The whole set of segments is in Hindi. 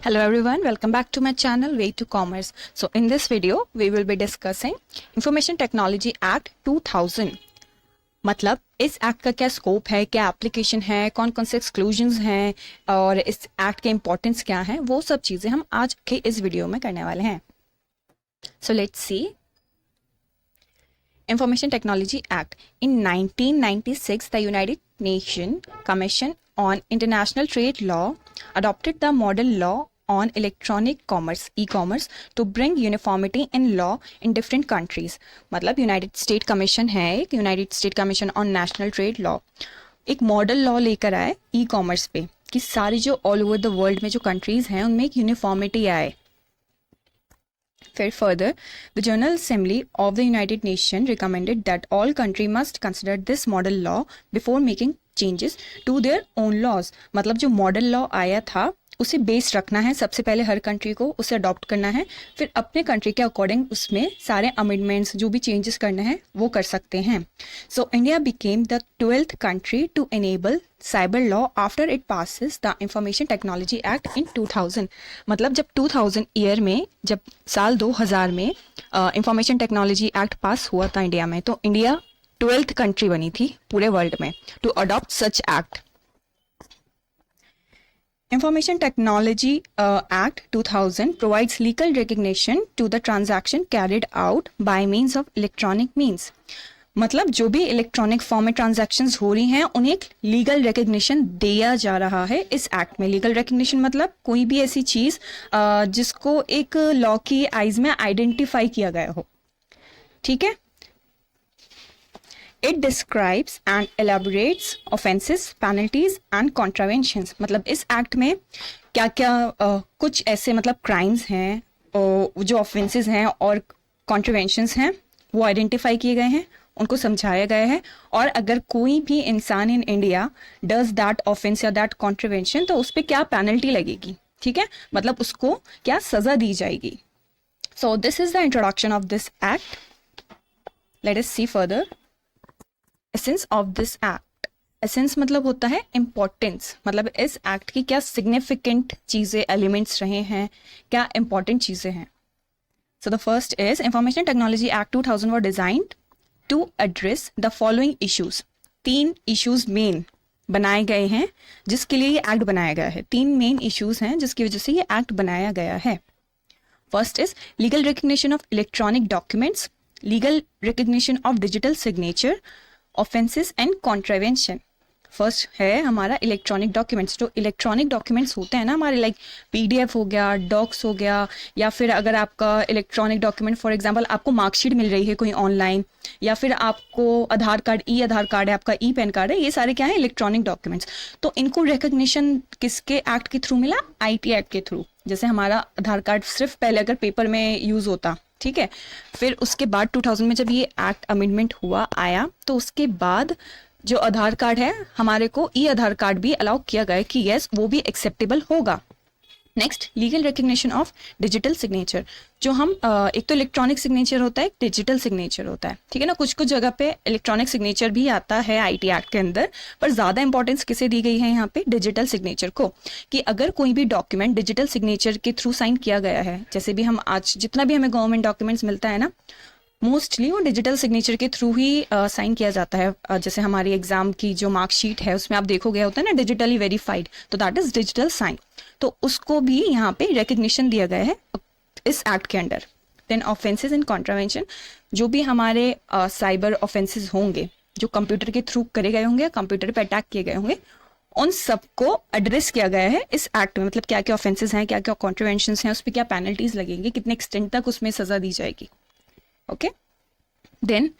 Hello everyone, welcome back to my channel Way to Commerce. So in this video we will be discussing Information Technology Act 2000. मतलब इस एक्ट का क्या स्कोप है, क्या एप्लीकेशन है, कौन कौन से एक्सक्लूजन्स हैं और इस एक्ट के इम्पोर्टेंस क्या है, वो सब चीज़ें हम आज के इस वीडियो में करने वाले हैं. So let's see. Information Technology Act. In 1996, the United Nations Commission on International Trade Law adopted the Model Law on Electronic Commerce (e-commerce) to bring uniformity in law in different countries. मतलब यूनाइटेड स्टेट कमीशन है, एक United state commission on national trade law एक मॉडल लॉ लेकर आए ई कॉमर्स पे कि सारी जो ऑल ओवर द वर्ल्ड में जो कंट्रीज हैं उनमें एक यूनिफॉर्मिटी आए. Further, the General Assembly of the United Nations recommended that all countries must consider this model law before making changes to their own laws. मतलब जो मॉडल लॉ आया था उसे बेस रखना है, सबसे पहले हर कंट्री को उसे अडॉप्ट करना है, फिर अपने कंट्री के अकॉर्डिंग उसमें सारे अमेंडमेंट्स जो भी चेंजेस करने हैं वो कर सकते हैं. So India became the 12th country to enable cyber law after it passes the information technology act in 2000. मतलब जब 2000 ईयर में, जब साल 2000 में इंफॉर्मेशन टेक्नोलॉजी एक्ट पास हुआ था इंडिया में, तो इंडिया 12th कंट्री बनी थी पूरे वर्ल्ड में to adopt such act. Information Technology Act 2000 provides legal recognition to the transaction carried out by means of electronic means. मतलब जो भी इलेक्ट्रॉनिक फॉर्म में ट्रांजैक्शंस हो रही हैं उन्हें एक लीगल रिकग्निशन दिया जा रहा है इस एक्ट में. लीगल रिकग्निशन मतलब कोई भी ऐसी चीज़ जिसको एक लॉ की आइज में आइडेंटिफाई किया गया हो. ठीक है. It describes and elaborates offenses, penalties and contraventions. मतलब इस एक्ट में क्या क्या कुछ ऐसे मतलब क्राइम्स हैं जो ऑफेंसेस हैं और कॉन्ट्रवेंशंस हैं वो आइडेंटिफाई किए गए हैं, उनको समझाया गया है. और अगर कोई भी इंसान in India does that offence या दैट कॉन्ट्रवेंशन तो उस पर क्या पेनल्टी लगेगी. ठीक है, मतलब उसको क्या सज़ा दी जाएगी. So this is the introduction of this act. Let us see further. Essence of this act. Essence मतलब होता है इम्पोर्टेंस, मतलब इस एक्ट की क्या सिग्निफिकेंट चीज़ें एलिमेंट्स रहे हैं, क्या इंपॉर्टेंट चीज़ें हैं. So the first is information technology act 2000 were designed to address the following issues. 3 issues main बनाए गए हैं जिसके लिए ये एक्ट बनाया गया है. 3 मेन इश्यूज हैं जिसकी वजह से ये एक्ट बनाया गया है. First is legal recognition of electronic documents, legal recognition of digital signature, offences and contravention. First है हमारा इलेक्ट्रॉनिक डॉक्यूमेंट्स. जो इलेक्ट्रॉनिक डॉक्यूमेंट्स होते हैं ना हमारे, लाइक पीडीएफ हो गया, डॉक्स हो गया, या फिर अगर आपका इलेक्ट्रॉनिक डॉक्यूमेंट फॉर एग्जांपल आपको मार्कशीट मिल रही है कोई ऑनलाइन, या फिर आपको आधार कार्ड, ई आधार कार्ड है आपका, ई पैन कार्ड है, ये सारे क्या है इलेक्ट्रॉनिक डॉक्यूमेंट्स. तो इनको रिकग्निशन किसके एक्ट के थ्रू मिला? आईटी एक्ट के थ्रू. जैसे हमारा आधार कार्ड सिर्फ पहले अगर पेपर में यूज़ होता, ठीक है, फिर उसके बाद 2000 में जब ये एक्ट अमेंडमेंट हुआ आया तो उसके बाद जो आधार कार्ड है हमारे को ई आधार कार्ड भी अलाउ किया गया कि यस वो भी एक्सेप्टेबल होगा. Next, legal recognition of digital signature. जो हम एक तो इलेक्ट्रॉनिक सिग्नेचर होता है, एक डिजिटल सिग्नेचर होता है. ठीक है ना, कुछ कुछ जगह पे इलेक्ट्रॉनिक सिग्नेचर भी आता है आईटी एक्ट के अंदर, पर ज़्यादा इंपॉर्टेंस किसे दी गई है यहाँ पे? डिजिटल सिग्नेचर को. कि अगर कोई भी डॉक्यूमेंट डिजिटल सिग्नेचर के थ्रू साइन किया गया है, जैसे भी हम आज जितना भी हमें गवर्नमेंट डॉक्यूमेंट्स मिलता है ना, मोस्टली वो डिजिटल सिग्नेचर के थ्रू ही साइन किया जाता है. जैसे हमारी एग्जाम की जो मार्कशीट है उसमें आप देखोगे होता है ना डिजिटली वेरीफाइड, तो दैट इज डिजिटल साइन. तो उसको भी यहाँ पे रिकग्निशन दिया गया है इस एक्ट के under. Then offences and contravention. जो भी हमारे साइबर ऑफेंसेस होंगे जो कंप्यूटर के थ्रू करे गए होंगे, कंप्यूटर पे अटैक किए गए होंगे, उन सबको एड्रेस किया गया है इस एक्ट में. मतलब क्या क्या ऑफेंसेस हैं, क्या क्या कॉन्ट्रवेंशन हैं, उस पर क्या पेनल्टीज लगेंगी, कितने एक्सटेंट तक उसमें सजा दी जाएगी. ओके. Then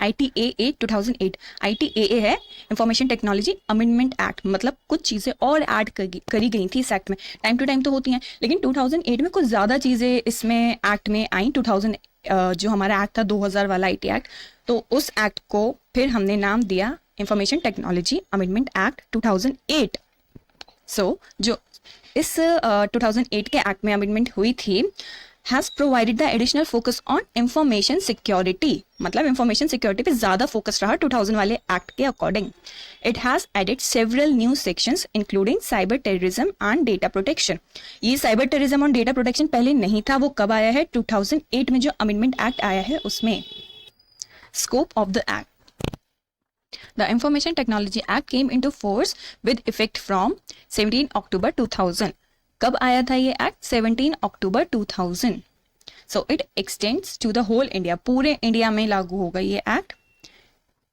ITAA 2008. ITAA है इंफॉर्मेशन टेक्नोलॉजी अमेंडमेंट एक्ट. मतलब कुछ चीज़ें और ऐड करी गई थी इस एक्ट में. टाइम टू टाइम तो होती हैं, लेकिन 2008 में कुछ ज़्यादा चीज़ें इसमें एक्ट में आई. 2000 जो हमारा एक्ट था 2000 वाला IT एक्ट, तो उस एक्ट को फिर हमने नाम दिया information technology amendment act 2008. So जो इस 2008 के एक्ट में अमेंडमेंट हुई थी, has provided the additional focus on information security, मतलब इंफॉर्मेशन सिक्योरिटी पे ज्यादा फोकस रहा 2000 वाले एक्ट के according. It has added several new sections including cyber terrorism and data protection. ये साइबर टेररिज्म और डेटा प्रोटेक्शन पहले नहीं था, वो कब आया है? 2008 में जो अमेंडमेंट एक्ट आया है उसमें. Scope of the act. The Information Technology Act came into force with effect from 17 October 2000. कब आया था ये act? 17 October 2000. So it extends to the whole India. पूरे इंडिया में लागू होगा ये act.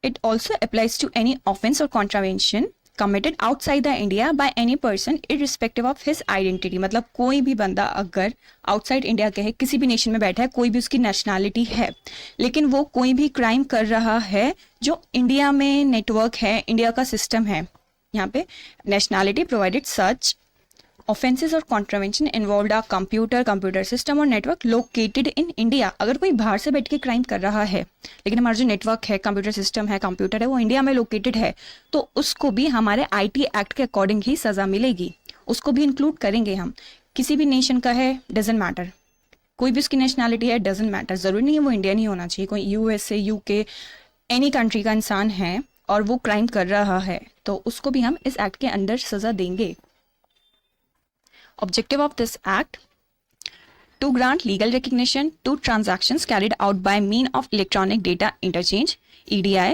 It also applies to any offense or contravention committed outside the India by any person irrespective of his identity. मतलब कोई भी बंदा अगर आउटसाइड इंडिया के है, किसी भी नेशन में बैठा है, कोई भी उसकी नेशनैलिटी है, लेकिन वो कोई भी क्राइम कर रहा है जो इंडिया में नेटवर्क है, इंडिया का सिस्टम है, यहाँ पे nationality provided such offenses or contravention involved a computer system or network located in India. अगर कोई बाहर से बैठ के क्राइम कर रहा है लेकिन हमारा जो नेटवर्क है, कंप्यूटर सिस्टम है, कंप्यूटर है, वो इंडिया में लोकेटेड है, तो उसको भी हमारे आईटी एक्ट के अकॉर्डिंग ही सजा मिलेगी. उसको भी इंक्लूड करेंगे हम. किसी भी नेशन का है, डजेंट मैटर, कोई भी उसकी नेशनैलिटी है, डजेंट मैटर, जरूरी नहीं है वो इंडियन ही होना चाहिए. कोई यूएसए, यूके, एनी कंट्री का इंसान है और वो क्राइम कर रहा है तो उसको भी हम इस एक्ट के अंदर सजा देंगे. Objective of this act: to grant legal recognition to transactions carried out by means of electronic data interchange (EDI)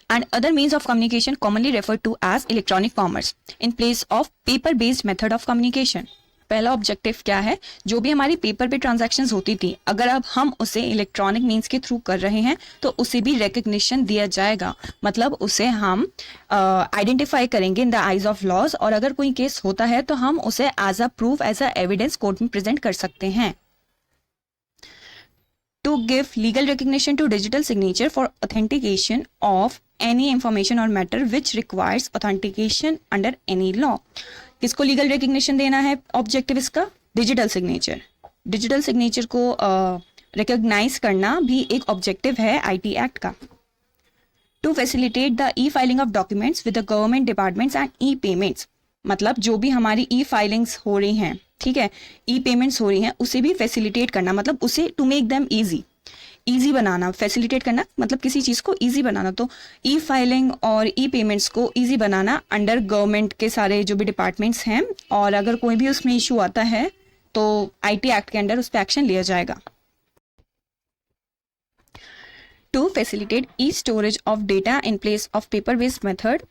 and other means of communication commonly referred to as electronic commerce in place of paper-based method of communication. पहला ऑब्जेक्टिव क्या है? जो भी हमारी पेपर पे ट्रांजैक्शंस होती थी, अगर अब हम उसे इलेक्ट्रॉनिक मींस के थ्रू कर रहे हैं तो उसे भी रिकग्निशन दिया जाएगा. मतलब उसे हम आइडेंटिफाई करेंगे in the eyes of laws, और अगर कोई केस होता है तो हम उसे as a proof, as a evidence court में प्रेजेंट कर सकते हैं. To give legal recognition to digital signature for authentication of any information or matter which requires authentication under any law. किसको लीगल रिकग्निशन देना है? ऑब्जेक्टिव इसका डिजिटल सिग्नेचर. डिजिटल सिग्नेचर को रिकॉग्नाइज करना भी एक ऑब्जेक्टिव है आईटी एक्ट का. To facilitate the e filing of documents with the government departments and e payments. मतलब जो भी हमारी ई फाइलिंग्स हो रही हैं, ठीक है, ई पेमेंट्स हो रही हैं, उसे भी फैसिलिटेट करना, मतलब उसे टू मेक देम ईजी बनाना. फैसिलिटेट करना मतलब किसी चीज़ को ईजी बनाना. तो ई फाइलिंग और ई पेमेंट्स को ईजी बनाना अंडर गवर्नमेंट के सारे जो भी डिपार्टमेंट्स हैं, और अगर कोई भी उसमें इशू आता है तो आईटी एक्ट के अंडर उस पर एक्शन लिया जाएगा. To facilitate e storage of data in place of paper based method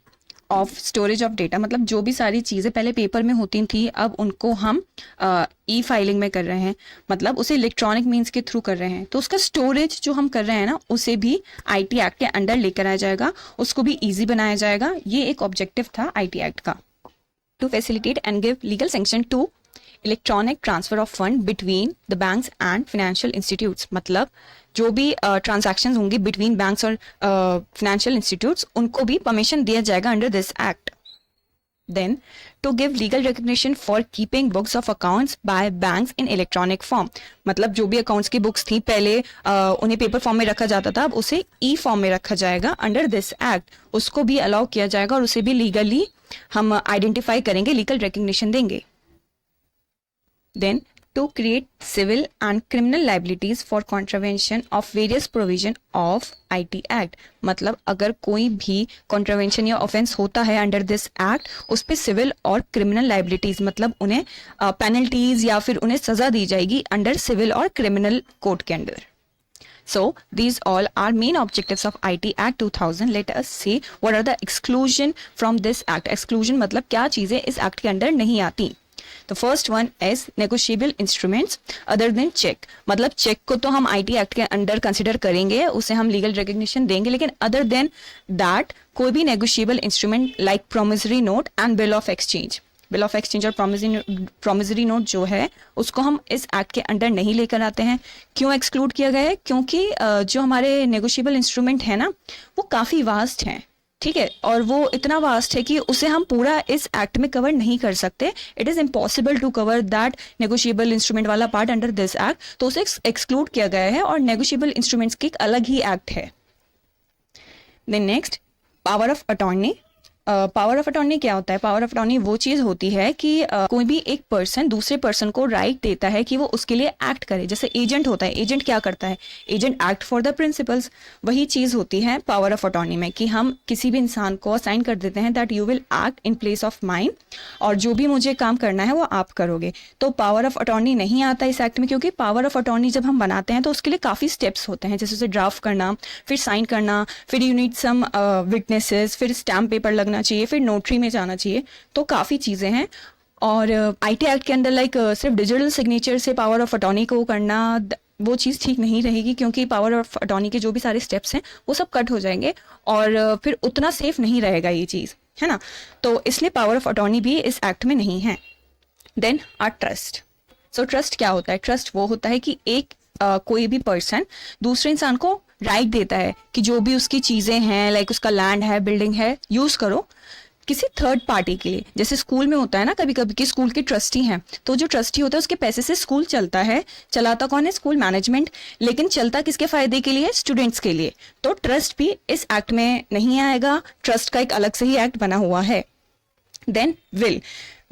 of storage of data. मतलब जो भी सारी चीज़ें पहले पेपर में होती थी अब उनको हम ई फाइलिंग में कर रहे हैं, मतलब उसे इलेक्ट्रॉनिक मींस के थ्रू कर रहे हैं, तो उसका स्टोरेज जो हम कर रहे हैं ना, उसे भी आईटी एक्ट के अंडर लेकर आया जाएगा, उसको भी इजी बनाया जाएगा. ये एक ऑब्जेक्टिव था आईटी एक्ट का. To facilitate and give legal sanction to electronic transfer of fund between the banks and financial institutes. मतलब जो भी ट्रांजैक्शंस होंगी बिटवीन बैंक्स और फाइनेंशियल इंस्टीट्यूट्स, उनको भी परमिशन दिया जाएगा under this act. Then to give legal recognition for keeping books of accounts by banks in electronic form. मतलब जो भी अकाउंट्स की बुक्स थी पहले उन्हें पेपर फॉर्म में रखा जाता था, अब उसे ई फॉर्म में रखा जाएगा अंडर दिस एक्ट. उसको भी अलाउ किया जाएगा और उसे भी लीगली हम आइडेंटिफाई करेंगे, लीगल रिकग्निशन देंगे. Then to create civil and criminal liabilities for contravention of various provision of IT Act. मतलब अगर कोई भी contravention या offense होता है under this act, उस पे civil और criminal liabilities, मतलब उन्हें penalties या फिर उन्हें सजा दी जाएगी under civil और criminal code के अंदर. So these all are main objectives of IT Act 2000. Let us see what are the exclusion from this act. Exclusion मतलब क्या चीज़ें इस एक्ट के अंदर नहीं आती. The first one is negotiable instruments other than check. मतलब चेक को तो हम आईटी एक्ट के अंडर कंसिडर करेंगे, उसे हम लीगल रिकग्निशन देंगे, लेकिन अदर देन दैट कोई भी negotiable instrument like promissory note and bill of exchange. Bill of exchange और प्रोमिसरी नोट जो है उसको हम इस एक्ट के अंडर नहीं लेकर आते हैं. क्यों एक्सक्लूड किया गया है? क्योंकि जो हमारे नेगोशिएबल इंस्ट्रूमेंट है ना, वो काफ़ी वास्ट हैं, ठीक है, और वो इतना वास्ट है कि उसे हम पूरा इस एक्ट में कवर नहीं कर सकते. It is impossible to cover that negotiable instrument वाला पार्ट अंडर दिस एक्ट, तो उसे एक्सक्लूड किया गया है और नेगोशिएबल इंस्ट्रूमेंट्स की एक अलग ही एक्ट है. Then next, power of attorney. Power of attorney क्या होता है? पावर ऑफ अटॉर्नी वो चीज़ होती है कि कोई भी एक पर्सन दूसरे पर्सन को राइट देता है कि वो उसके लिए एक्ट करे। जैसे एजेंट होता है, एजेंट क्या करता है? Agent act for the principles. वही चीज़ होती है पावर ऑफ अटॉर्नी में कि हम किसी भी इंसान को असाइन कर देते हैं that you will act in place of mine, और जो भी मुझे काम करना है वो आप करोगे। तो पावर ऑफ अटॉर्नी नहीं आता इस एक्ट में, क्योंकि पावर ऑफ अटॉर्नी जब हम बनाते हैं तो उसके लिए काफ़ी स्टेप्स होते हैं, जैसे उसे ड्राफ्ट करना, फिर साइन करना, फिर यू नीड सम विटनेसेस, फिर स्टैम्प पेपर लगना चाहिए, फिर नोटरी में जाना चाहिए। तो काफ़ी चीज़ें हैं। और आईटी एक्ट के अंदर लाइक सिर्फ डिजिटल सिग्नेचर से पावर ऑफ अटॉर्नी को करना वो चीज़ ठीक नहीं रहेगी, क्योंकि पावर ऑफ अटॉर्नी के जो भी सारे स्टेप्स हैं वो सब कट हो जाएंगे और फिर उतना सेफ नहीं रहेगा ये चीज़, है ना। तो इसलिए पावर ऑफ अटॉर्नी भी इस एक्ट में नहीं है। Then are trust. So trust क्या होता है? ट्रस्ट वो होता है कि एक कोई भी पर्सन दूसरे इंसान को राइट देता है कि जो भी उसकी चीज़ें हैं, लाइक उसका लैंड है, बिल्डिंग है, यूज़ करो किसी थर्ड पार्टी के लिए। जैसे स्कूल में होता है ना कभी कभी कि स्कूल के ट्रस्टी हैं, तो जो ट्रस्टी होता है उसके पैसे से स्कूल चलता है। चलाता कौन है? School management. लेकिन चलता किसके फायदे के लिए? स्टूडेंट्स के लिए। तो ट्रस्ट भी इस एक्ट में नहीं आएगा, ट्रस्ट का एक अलग से ही एक्ट बना हुआ है। Then will.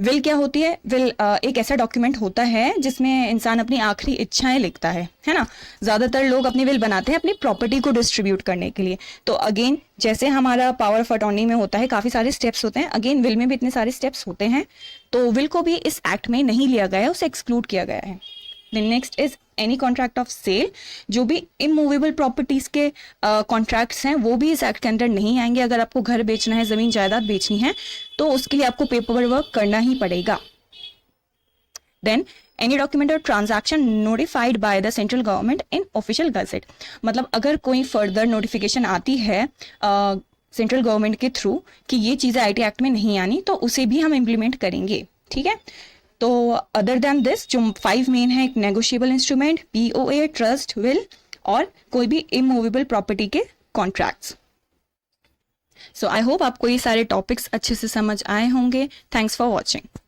विल क्या होती है? विल एक ऐसा डॉक्यूमेंट होता है जिसमें इंसान अपनी आखिरी इच्छाएं लिखता है ना। ज़्यादातर लोग अपनी विल बनाते हैं अपनी प्रॉपर्टी को डिस्ट्रीब्यूट करने के लिए। तो अगेन जैसे हमारा पावर ऑफ अटॉर्नी में होता है काफ़ी सारे स्टेप्स होते हैं, अगेन विल में भी इतने सारे स्टेप्स होते हैं। तो विल को भी इस एक्ट में नहीं लिया गया है, उसे एक्सक्लूड किया गया है। Then next is any contract of sale. जो भी इमूवेबल प्रॉपर्टीज के कॉन्ट्रैक्ट्स हैं वो भी इस एक्ट के अंदर नहीं आएंगे। अगर आपको घर बेचना है, जमीन जायदाद बेचनी है, तो उसके लिए आपको पेपर वर्क करना ही पड़ेगा। देन एनी डॉक्यूमेंट और transaction notified by the central government in official gazette. मतलब अगर कोई फर्दर नोटिफिकेशन आती है सेंट्रल गवर्नमेंट के थ्रू कि ये चीज़ें आईटी एक्ट में नहीं आनी, तो उसे भी हम इम्प्लीमेंट करेंगे, ठीक है। तो अदर देन दिस जो 5 मेन है, एक negotiable instrument, POA, trust, will और कोई भी इमूवेबल प्रॉपर्टी के कॉन्ट्रैक्ट्स। सो आई होप आपको ये सारे टॉपिक्स अच्छे से समझ आए होंगे। Thanks for watching.